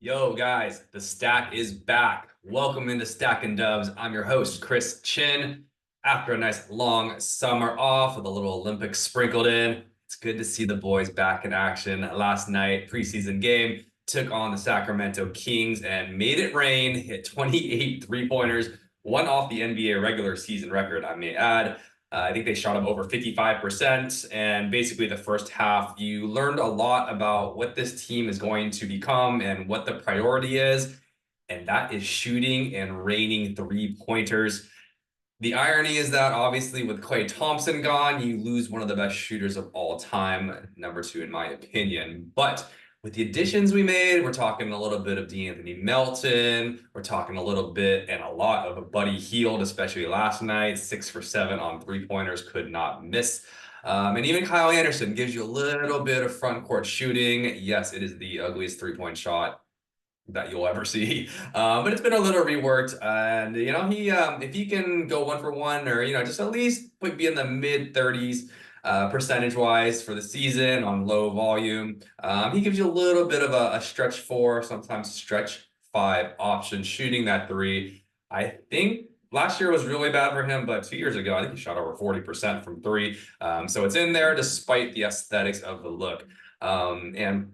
Yo, guys, the stack is back. Welcome into Stack and Dubs. I'm your host, Chris Chinn. After a nice long summer off with a little Olympics sprinkled in, it's good to see the boys back in action. Last night, preseason game, took on the Sacramento Kings and made it rain, hit 28 three-pointers, one off the NBA regular season record, I may add. I think they shot up over 55%. And basically, the first half, you learned a lot about what this team is going to become and what the priority is. And that is shooting and raining three-pointers. The irony is that obviously with Klay Thompson gone, you lose one of the best shooters of all time, number two in my opinion. But with the additions we made, we're talking a little bit of DeAnthony Melton. We're talking a little bit and a lot of a Buddy Hield, especially last night, 6 for 7 on three-pointers, could not miss. And even Kyle Anderson gives you a little bit of front court shooting. Yes, it is the ugliest three-point shot that you'll ever see. But it's been a little reworked, and he if he can go 1 for 1, or just at least be in the mid 30s percentage wise for the season on low volume. He gives you a little bit of a stretch 4, sometimes stretch 5 option shooting that three. I think last year was really bad for him, but 2 years ago, I think he shot over 40% from three. So it's in there despite the aesthetics of the look. And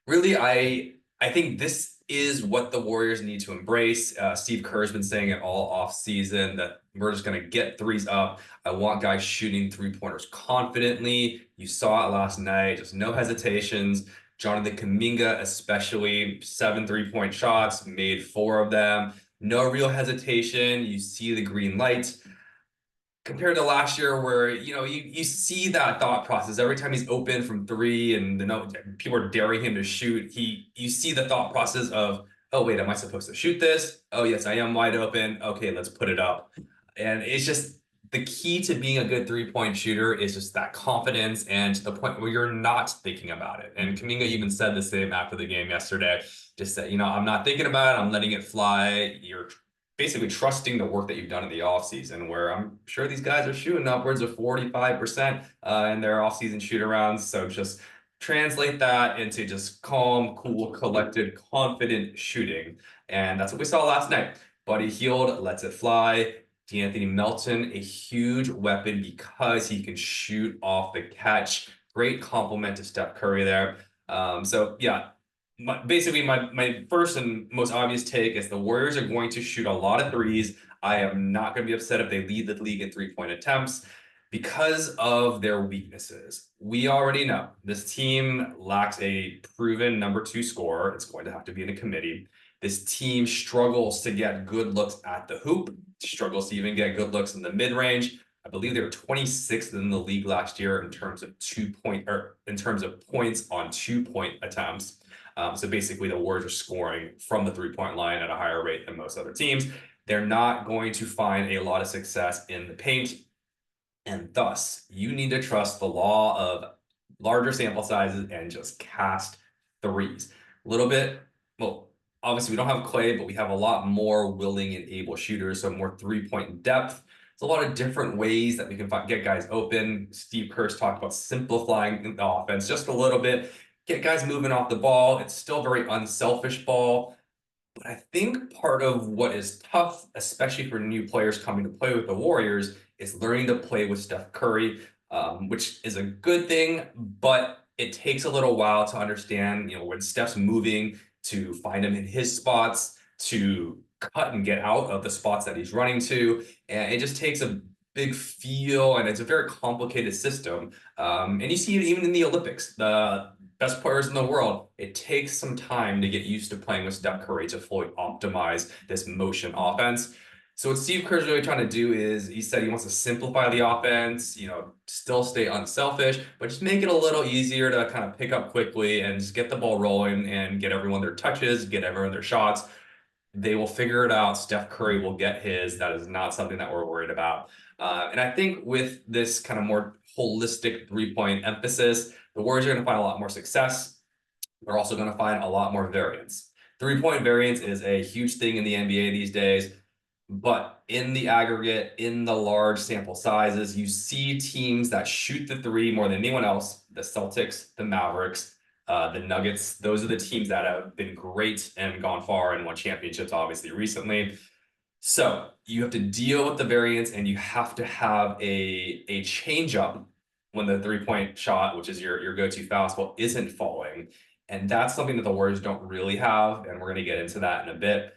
really, I think this is what the Warriors need to embrace. Steve Kerr's been saying it all off season that we're just going to get threes up. I want guys shooting three-pointers confidently. You saw it last night, just no hesitations. Jonathan Kuminga, especially, 7 three-point shots, made 4 of them. No real hesitation. You see the green light compared to last year where you see that thought process every time he's open from three and people are daring him to shoot. You see the thought process of, oh wait, am I supposed to shoot this? Oh yes, I am wide open. Okay, let's put it up. And it's just the key to being a good three-point shooter is just that confidence, and to the point where you're not thinking about it. And Kuminga even said the same after the game yesterday. Just said, I'm not thinking about it, I'm letting it fly. You're basically trusting the work that you've done in the offseason, where I'm sure these guys are shooting upwards of 45% in their offseason shoot-arounds. So just translate that into just calm, cool, collected, confident shooting. And that's what we saw last night. Buddy Hield lets it fly. DeAnthony Melton, a huge weapon because he can shoot off the catch. Great compliment to Steph Curry there. So yeah, basically my first and most obvious take is the Warriors are going to shoot a lot of threes. I am not going to be upset if they lead the league in three-point attempts because of their weaknesses. We already know this team lacks a proven number 2 scorer. It's going to have to be in a committee. This team struggles to get good looks at the hoop, struggles to even get good looks in the mid-range. I believe they were 26th in the league last year in terms of points on 2-point attempts. So basically, the Warriors are scoring from the three-point line at a higher rate than most other teams. They're not going to find a lot of success in the paint. And thus, you need to trust the law of larger sample sizes and just cast threes. A little bit, well, obviously we don't have Klay, but we have a lot more willing and able shooters, so more three-point depth. There's a lot of different ways that we can get guys open. Steve Kerr's talked about simplifying the offense just a little bit, get guys moving off the ball. It's still very unselfish ball. But I think part of what is tough, especially for new players coming to play with the Warriors, is learning to play with Steph Curry, which is a good thing, but it takes a little while to understand, when Steph's moving, to find him in his spots, to cut and get out of the spots that he's running to. And it just takes a big feel, and it's a very complicated system. And you see it even in the Olympics. The best players in the world, it takes some time to get used to playing with Steph Curry to fully optimize this motion offense. So what Steve Kerr's really trying to do is, he said he wants to simplify the offense, still stay unselfish, but just make it a little easier to kind of pick up quickly and just get the ball rolling and get everyone their touches, get everyone their shots. They will figure it out. Steph Curry will get his. That is not something that we're worried about. And I think with this kind of more holistic three-point emphasis, the Warriors are going to find a lot more success. They're also going to find a lot more variance. Three-point variance is a huge thing in the NBA these days, but in the aggregate, in the large sample sizes, you see teams that shoot the three more than anyone else, the Celtics, the Mavericks, the Nuggets. Those are the teams that have been great and gone far and won championships, obviously, recently. So you have to deal with the variance, and you have to have a change up when the three-point shot, which is your go-to fastball, isn't falling. And that's something that the Warriors don't really have, and we're going to get into that in a bit.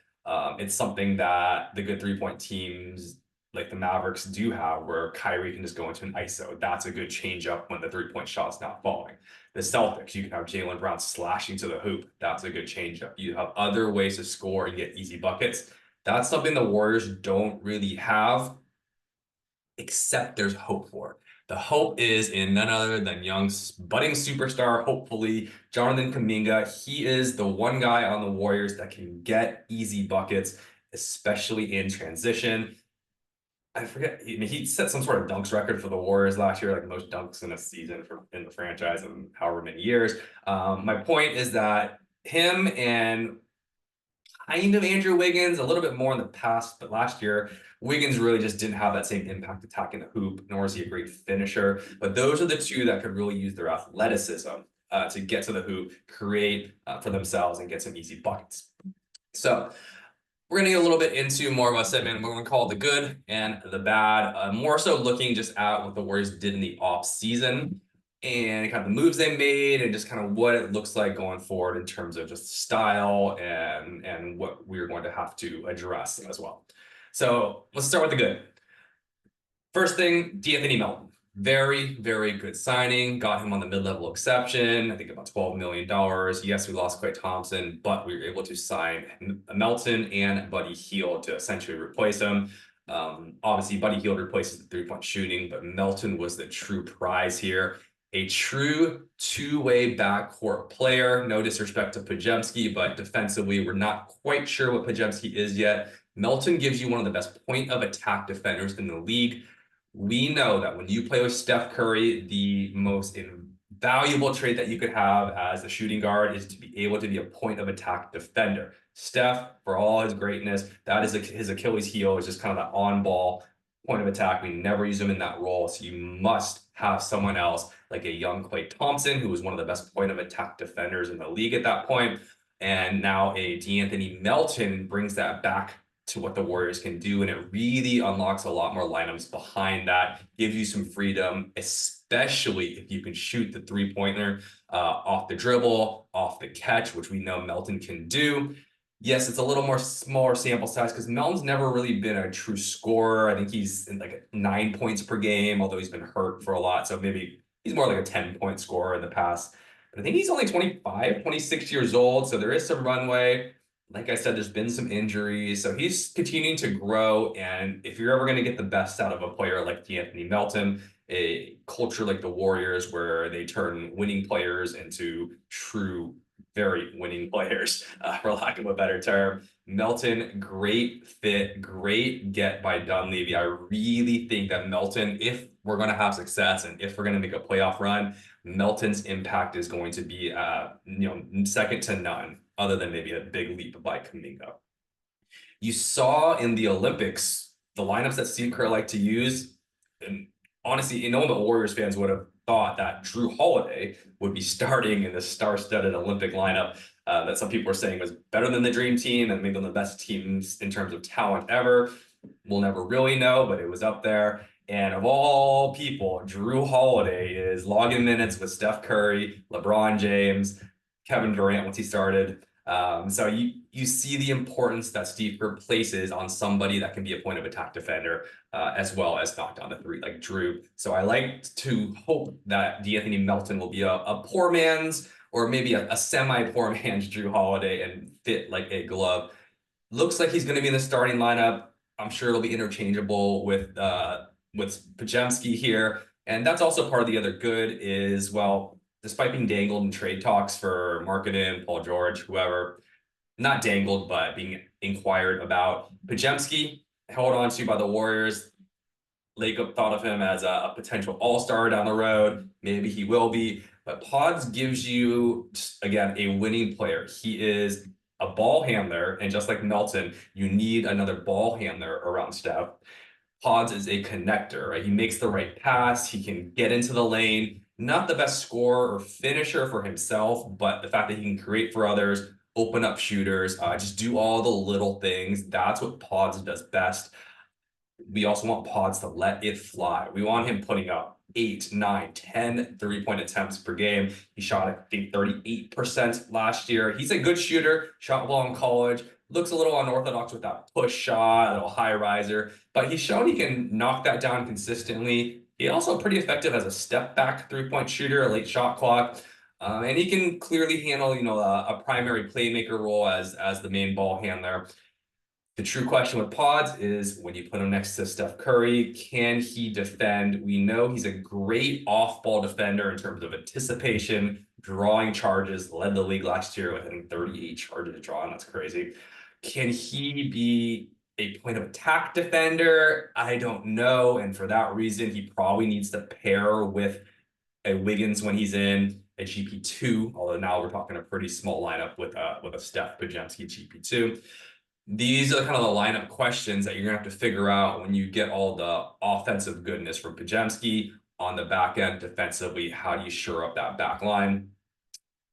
It's something that the good three-point teams like the Mavericks do have, where Kyrie can just go into an ISO. That's a good change up when the three-point shot's not falling. The Celtics, you can have Jaylen Brown slashing to the hoop. That's a good change up. You have other ways to score and get easy buckets. That's something the Warriors don't really have, except there's hope for. The hope is in none other than young budding superstar, hopefully, Jonathan Kuminga. He is the one guy on the Warriors that can get easy buckets, especially in transition. I forget, I mean, he set some sort of dunks record for the Warriors last year, like most dunks in a season in the franchise in however many years. My point is that him and kind of Andrew Wiggins, a little bit more in the past, but last year, Wiggins really just didn't have that same impact attacking the hoop, nor is he a great finisher. But those are the two that could really use their athleticism to get to the hoop, create for themselves, and get some easy buckets. So we're going to get a little bit into more of a segment. We're going to call it the good and the bad, more so looking just at what the Warriors did in the off season and kind of the moves they made and just kind of what it looks like going forward in terms of just style and what we're going to have to address as well. So let's start with the good. First thing, D'Anthony Melton. Very, very good signing. Got him on the mid-level exception. I think about $12 million. Yes, we lost Klay Thompson, but we were able to sign Melton and Buddy Hield to essentially replace him. Obviously, Buddy Hield replaces the three-point shooting, but Melton was the true prize here. A true two-way backcourt player. No disrespect to Podziemski, but defensively, we're not quite sure what Podziemski is yet. Melton gives you one of the best point-of-attack defenders in the league. We know that when you play with Steph Curry, the most invaluable trait that you could have as a shooting guard is to be able to be a point-of-attack defender. Steph, for all his greatness, that is his Achilles heel, is just kind of that on-ball point of attack. We never use him in that role, so you must have someone else like a young Klay Thompson, who was one of the best point-of-attack defenders in the league at that point. And now a D'Anthony Melton brings that back to what the Warriors can do, and it really unlocks a lot more lineups behind that, gives you some freedom, especially if you can shoot the three-pointer off the dribble, off the catch, which we know Melton can do. Yes, it's a little more smaller sample size because Melton's never really been a true scorer. I think he's in like 9 points per game, although he's been hurt for a lot. So maybe he's more like a 10-point scorer in the past. But I think he's only 25, 26 years old. So there is some runway. Like I said, there's been some injuries. So he's continuing to grow. And if you're ever going to get the best out of a player like D'Anthony Melton, a culture like the Warriors where they turn winning players into true very winning players, for lack of a better term. Melton, great fit, great get by Dunleavy. I really think that Melton, if we're going to have success and if we're going to make a playoff run, Melton's impact is going to be, second to none, other than maybe a big leap by Kuminga. You saw in the Olympics, the lineups that Steve Kerr liked to use, and honestly, no one but Warriors fans would have thought that Drew Holiday would be starting in the star-studded Olympic lineup that some people were saying was better than the Dream Team and maybe one of the best teams in terms of talent ever. We'll never really know, but it was up there. And of all people, Drew Holiday is logging minutes with Steph Curry, LeBron James, Kevin Durant once he started. So you see the importance that Steve Kerr places on somebody that can be a point of attack defender, as well as knock down the three like Drew. So I like to hope that D'Anthony Melton will be a poor man's or maybe a semi-poor man's Drew Holiday and fit like a glove. Looks like he's going to be in the starting lineup. I'm sure it'll be interchangeable with Podziemski here. And that's also part of the other good is, well, despite being dangled in trade talks for Markkanen, Paul George, whoever, not dangled, but being inquired about, Podziemski held on to by the Warriors. Lacob thought of him as a potential all-star down the road. Maybe he will be. But Pods gives you, again, a winning player. He is a ball handler, and just like Melton, you need another ball handler around Steph. Pods is a connector, right? He makes the right pass. He can get into the lane. Not the best scorer or finisher for himself, but the fact that he can create for others, open up shooters, just do all the little things. That's what Pods does best. We also want Pods to let it fly. We want him putting up 8, 9, 10 three-point attempts per game. He shot, I think, 38% last year. He's a good shooter, shot well in college. Looks a little unorthodox with that push shot, a little high riser, but he's shown he can knock that down consistently. He also pretty effective as a step back three-point shooter, a late shot clock. And he can clearly handle, a primary playmaker role as the main ball handler. The true question with Pods is when you put him next to Steph Curry, can he defend? We know he's a great off-ball defender in terms of anticipation, drawing charges, led the league last year with, I think, 38 charges drawn. That's crazy. Can he be a point of attack defender? I don't know. And for that reason, he probably needs to pair with a Wiggins when he's in, a GP2, although now we're talking a pretty small lineup with a Steph Pajemski GP2. These are kind of the lineup questions that you're gonna have to figure out when you get all the offensive goodness from Pajemski on the back end defensively. How do you shore up that back line?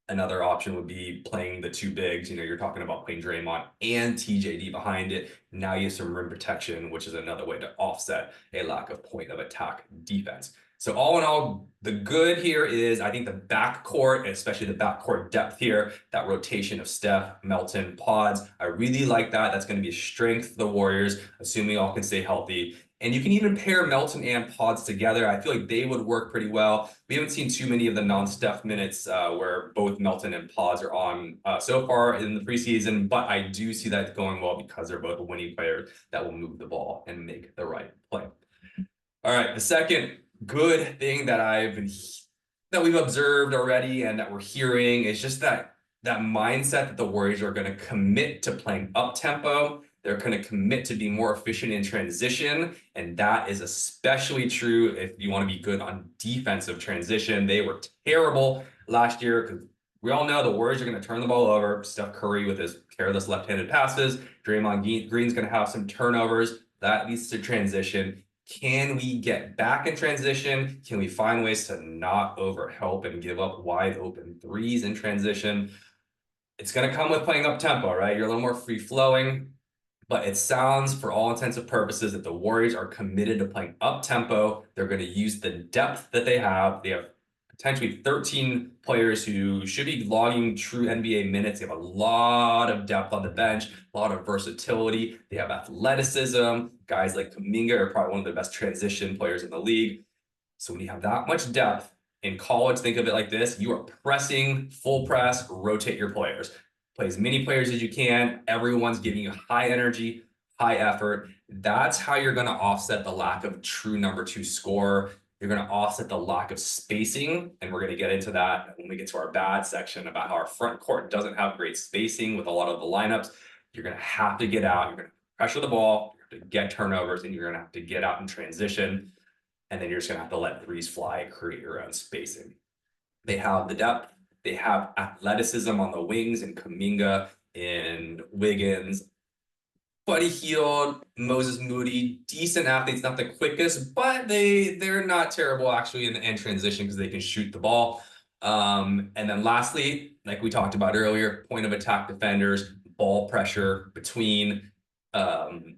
Another option would be playing the two bigs. You're talking about playing Draymond and TJD behind it. Now you have some rim protection, which is another way to offset a lack of point of attack defense. So all in all, the good here is I think the backcourt, especially the backcourt depth here, that rotation of Steph, Melton, Pods, I really like that. That's going to be a strength for the Warriors, assuming all can stay healthy. And you can even pair Melton and Pods together. I feel like they would work pretty well. We haven't seen too many of the non-Steph minutes where both Melton and Pods are on so far in the preseason, but I do see that going well because they're both winning players that will move the ball and make the right play. All right, the second good thing that we've observed already and that we're hearing is just that mindset that the Warriors are going to commit to playing up tempo. They're going to commit to being more efficient in transition, and that is especially true if you want to be good on defensive transition. They were terrible last year because we all know the Warriors are going to turn the ball over. Steph Curry with his careless left-handed passes. Draymond Green's going to have some turnovers. That leads to transition. Can we get back in transition? Can we find ways to not overhelp and give up wide open threes in transition? It's going to come with playing up tempo, right? You're a little more free flowing, but it sounds for all intents and purposes that the Warriors are committed to playing up tempo. They're going to use the depth that they have. They have potentially 13 players who should be logging true NBA minutes. They have a lot of depth on the bench, a lot of versatility. They have athleticism. Guys like Kuminga are probably one of the best transition players in the league. So when you have that much depth in college, think of it like this. You are pressing, full press, rotate your players. Play as many players as you can. Everyone's giving you high energy, high effort. That's how you're going to offset the lack of true number two scorer. You're going to offset the lack of spacing, and we're going to get into that when we get to our bad section about how our front court doesn't have great spacing with a lot of the lineups. You're going to have to get out. You're going to pressure the ball. You have to get turnovers, and you're going to have to get out in transition. And then you're just going to have to let threes fly and create your own spacing. They have the depth. They have athleticism on the wings and Kuminga and Wiggins. Buddy Hield, Moses Moody, decent athletes, not the quickest, but they're not terrible actually in the end transition because they can shoot the ball. And then lastly, like we talked about earlier, point of attack defenders, ball pressure between Wiggins,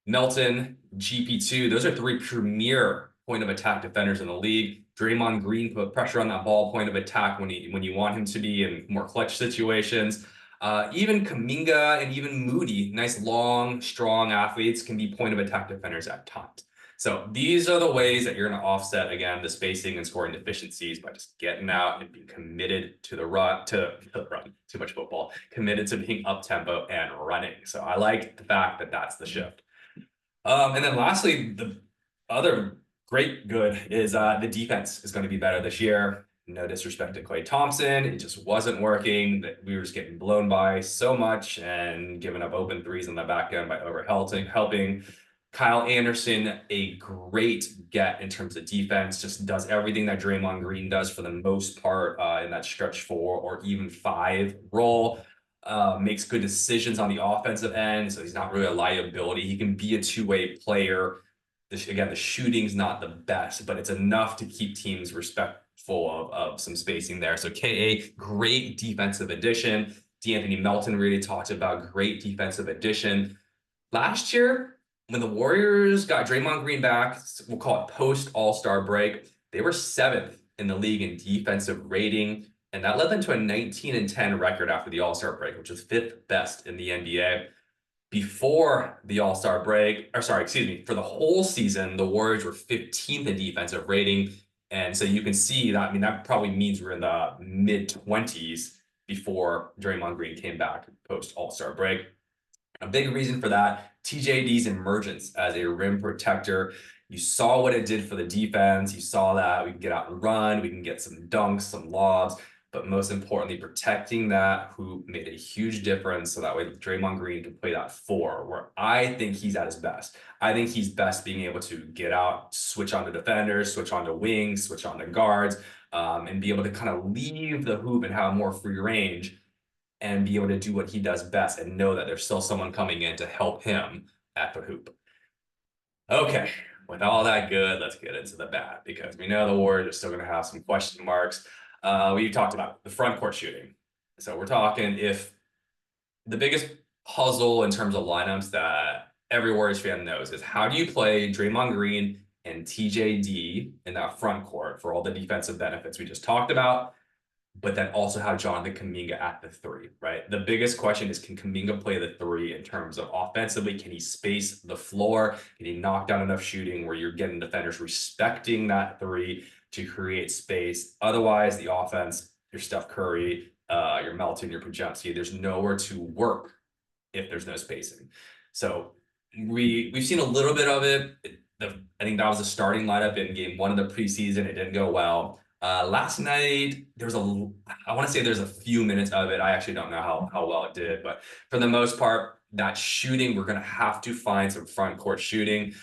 Melton, GP2. Those are three premier point of attack defenders in the league. Draymond Green put pressure on that ball point of attack when you want him to be in more clutch situations. Even Kuminga and even Moody, nice, long, strong athletes, can be point of attack defenders at times. So these are the ways that you're going to offset, again, the spacing and scoring deficiencies by just getting out and being committed to the run, too much football, committed to being up tempo and running. So I like the fact that that's the shift. And then lastly, the other great good is the defense is going to be better this year. No disrespect to Klay Thompson. It just wasn't working. We were just getting blown by so much and giving up open threes on the back end by helping. Kyle Anderson, a great get in terms of defense, just does everything that Draymond Green does for the most part in that stretch 4 or even 5 role. Makes good decisions on the offensive end, so he's not really a liability. He can be a two-way player. Again, the shooting's not the best, but it's enough to keep teams respectful of some spacing there. So KA, great defensive addition. D'Anthony Melton really talked about great defensive addition. Last year, when the Warriors got Draymond Green back, we'll call it post All-Star break, they were 7th in the league in defensive rating, and that led them to a 19-10 record after the All-Star break, which was 5th best in the NBA. Before the All-Star break, or sorry, excuse me, for the whole season, the Warriors were 15th in defensive rating. And so you can see that, I mean, that probably means we're in the mid-20s before Draymond Green came back post All-Star break. A big reason for that, TJD's emergence as a rim protector. You saw what it did for the defense. You saw that we can get out and run, we can get some dunks, some lobs, but most importantly, protecting that hoop made a huge difference. So that way Draymond Green can play that 4, where I think he's at his best. I think he's best being able to get out, switch on to defenders, switch on to wings, switch on to guards, and be able to kind of leave the hoop and have more free range and be able to do what he does best and know that there's still someone coming in to help him at the hoop. Okay, with all that good, let's get into the bad, because we know the Warriors are still going to have some question marks. We talked about the front court shooting. So we're talking if the biggest puzzle in terms of lineups that every Warriors fan knows is how do you play Draymond Green and TJD in that front court for all the defensive benefits we just talked about, but then also have Jonathan Kuminga at the 3, right? The biggest question is, can Kuminga play the 3 in terms of offensively? Can he space the floor? Can he knock down enough shooting where you're getting defenders respecting that 3 to create space? Otherwise, the offense, your Steph Curry, your Melton, your Podziemski, there's nowhere to work if there's no spacing. So we've seen a little bit of it. I think that was a starting lineup in game 1 of the preseason. It didn't go well. Last night, I want to say there's a few minutes of it. I actually don't know how well it did, but for the most part, that shooting, we're going to have to find some front court shooting.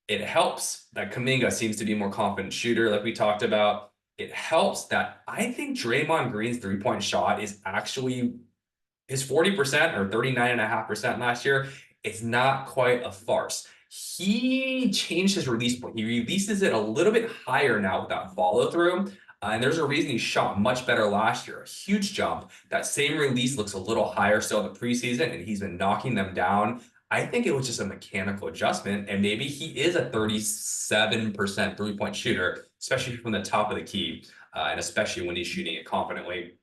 It helps that Kuminga seems to be a more confident shooter, like we talked about. It helps that I think Draymond Green's 3-point shot is actually his 40% or 39.5% last year. It's not quite a farce. He changed his release point. He releases it a little bit higher now without follow through. And there's a reason he shot much better last year, a huge jump. That same release looks a little higher still in the preseason, and he's been knocking them down. I think it was just a mechanical adjustment, and maybe he is a 37% 3-point shooter, especially from the top of the key, and especially when he's shooting it confidently.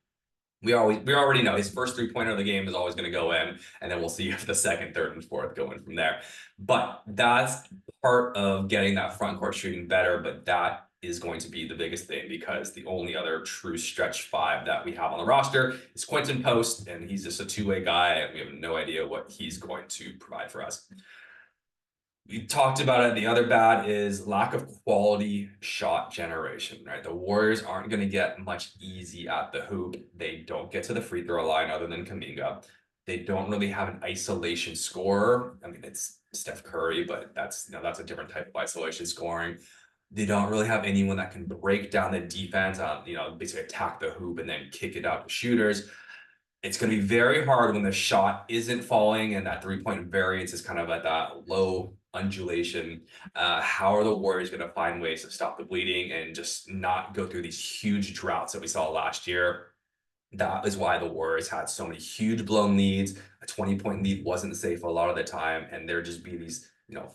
We already know his first 3-pointer of the game is always going to go in, and then we'll see if the second, third, and fourth go in from there. But that's part of getting that front court shooting better, but that is going to be the biggest thing, because the only other true stretch 5 that we have on the roster is Quentin Post, and he's just a 2-way guy, and we have no idea what he's going to provide for us. We talked about it. The other bad is lack of quality shot generation, right? The Warriors aren't going to get much easy at the hoop. They don't get to the free throw line other than Kuminga. They don't really have an isolation scorer. I mean, it's Steph Curry, but that's a different type of isolation scoring. They don't really have anyone that can break down the defense, basically attack the hoop and then kick it out to shooters. It's going to be very hard when the shot isn't falling and that 3-point variance is kind of at that low undulation. How are the Warriors going to find ways to stop the bleeding and just not go through these huge droughts that we saw last year? That is why the Warriors had so many huge blown leads. A 20-point lead wasn't safe a lot of the time, and there'd just be these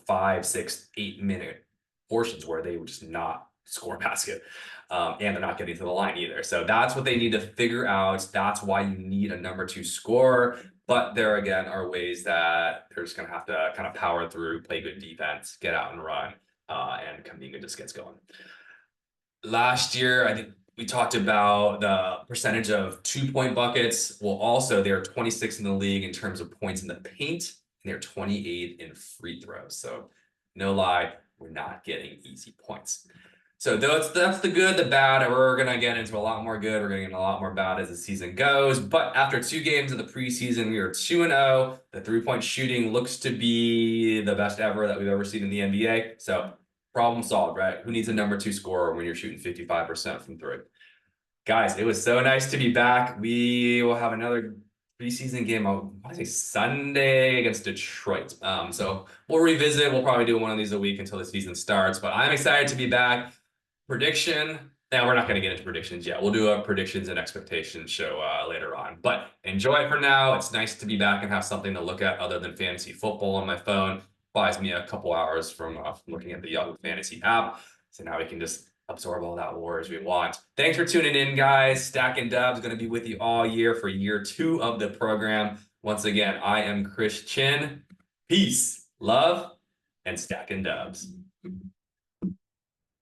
5, 6, 8-minute portions where they would just not score a basket. And they're not getting to the line either. So that's what they need to figure out. That's why you need a number 2 scorer. But there again are ways that they're just going to have to kind of power through, play good defense, get out and run, and Kuminga just gets going. Last year, I think we talked about the percentage of 2-point buckets. Well, also they're 26th in the league in terms of points in the paint, and they're 28 in free throws. So no lie, we're not getting easy points. So that's the good, the bad. We're going to get into a lot more good. We're going to get a lot more bad as the season goes. But after 2 games of the preseason, we are 2-0. The 3-point shooting looks to be the best ever that we've ever seen in the NBA. So problem solved, right? Who needs a number 2 scorer when you're shooting 55% from 3? Guys, it was so nice to be back. We will have another preseason game, I want to say Sunday against Detroit. So we'll revisit. We'll probably do one of these a week until the season starts. But I'm excited to be back. Prediction. Now we're not going to get into predictions yet. We'll do a predictions and expectations show later on. But enjoy it for now. It's nice to be back and have something to look at other than fantasy football on my phone. Buys me a couple hours from looking at the Yahoo Fantasy app. So now we can just absorb all that war as we want. Thanks for tuning in, guys. Stack and Dubs going to be with you all year for year 2 of the program. Once again, I am Chris Chinn. Peace, love, and Stack and Dubs.